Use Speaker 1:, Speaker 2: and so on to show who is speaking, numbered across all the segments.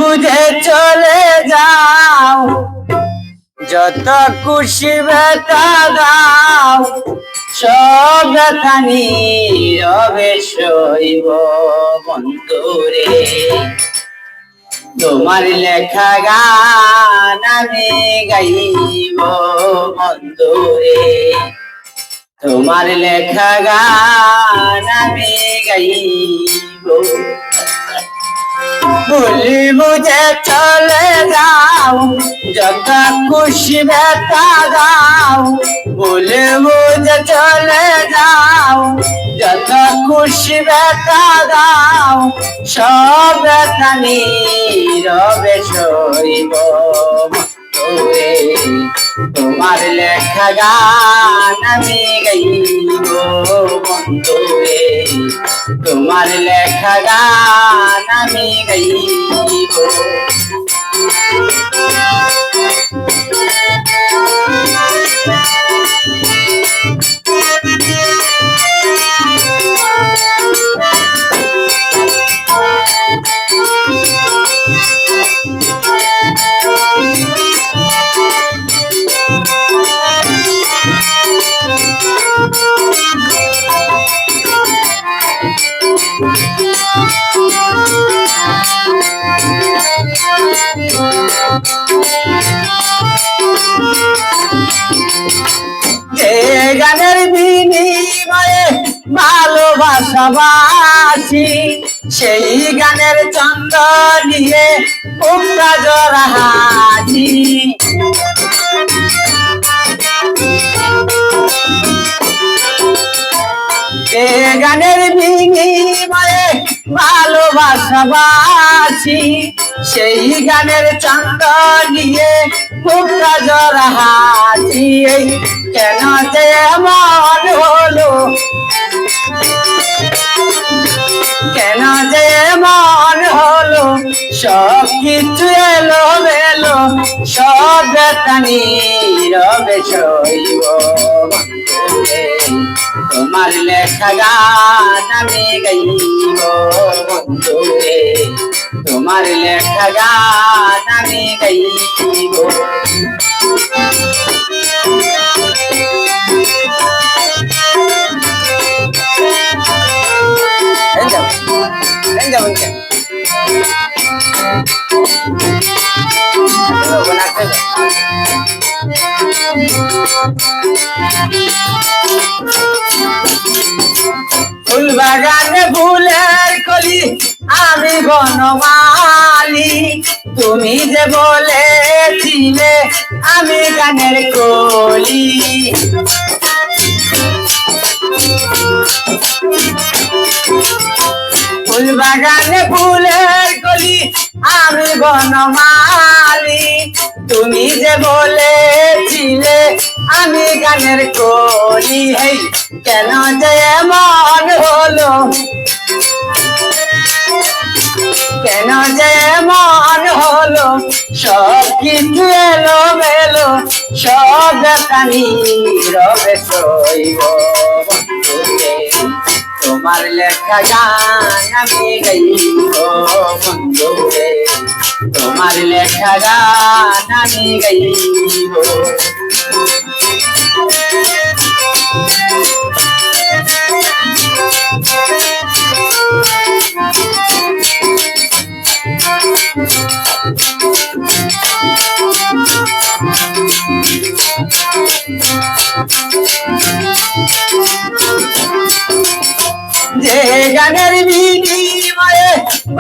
Speaker 1: বুঝে চলে যাও, যত খুশি ব্যথা দাও, সব ব্যথা নীরবে সইব বন্ধুরে। তোমার লেখা গান আমি গাইব বন্ধুরে, তোমার লেখা গান আমি গাইব। ভুলি বুঝে চলে যাও, যত খুশি ব্যথা দাও, ভুলি বুঝে চলে যাও, যত খুশি ব্যথা দাও, সব ব্যথা নীরবে সইব বন্ধুরে। তোমার লেখা গান আমি গাইব বন্ধুরে, তোমার লেখা গান আমি গাইব। যে গানের বিনিময়ে ভালোবাসা বাসি, সেই গানের চন্দ নিয়ে উমরা জরা হাসি। যে গানের বিনিময়ে ভালোবাসা বাসি, সেই গানের চন্দ নিয়ে উমরা জরা হাসি। কেন যে এমন হলো, কেন যে এমন হলো, সব কিছু এলো মেলো, সব ব্যথা নীরবে সইব বন্ধুরে। তোমার লেখা গান আমি গাইব বন্ধুরে, তোমার লেখা গান আমি গাইব। ফুল বাগানে ফুলের কলি আমি বনমালী, তুমি যে বলেছিলে আমি গানের কলি। ফুল বাগানে ফুলের কলি আমি বনমালী, তুমি যে বলেছিলে আমি গানের কলি। হেই কেন যে এমন হলো, কেন যে এমন হলো, সব কিছু এলো মেলো, সব ব্যথা নীরবে সইব বন্ধুরে। তোমার লেখা গান আমি গাইব বন্ধুরে, তোমার লেখা গান আমি গাইব। যে গানের বিনিময়ে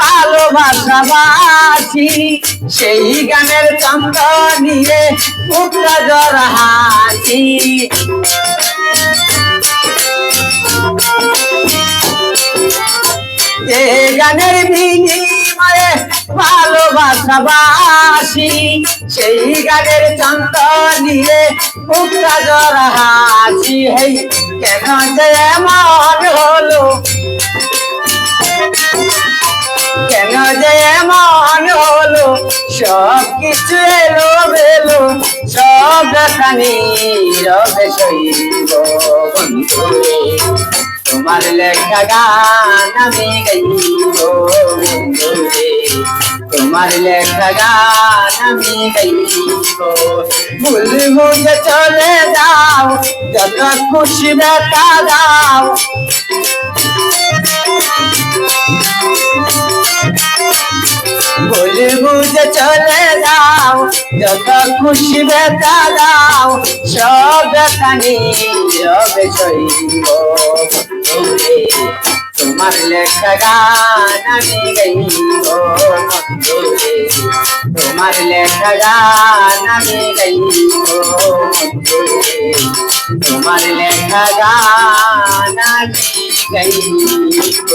Speaker 1: ভালোবাসা বাসি, সেই গানের চন্দ নিয়ে উমরা জরা হাসি। যে গানের বিনিময়ে ভালোবাসা বাসি, সেই গানের চন্দ নিয়ে উমরা জরা হাসি। হেই কেন যে এমন হলো, কেন যে এমন হলো, সব কিছু এলো মেলো, সব ব্যথা নীরবে সইব বন্ধুরে। তোমার লেখা গান আমি গাইব বন্ধুরে, তোমার লেখা গান আমি গাইব ভুল বুঝে চলে যাও যত খুশি দেখা দাও ভুল বুঝে চলে যাও যত খুশি দেখা দাও সব দেখা নীরবে সইব তোমার লেখা গান আমি গাইব বন্ধুরে তোমার লেখা গান আমি গাইব বন্ধুরে তোমার লেখা গান আমি গাইব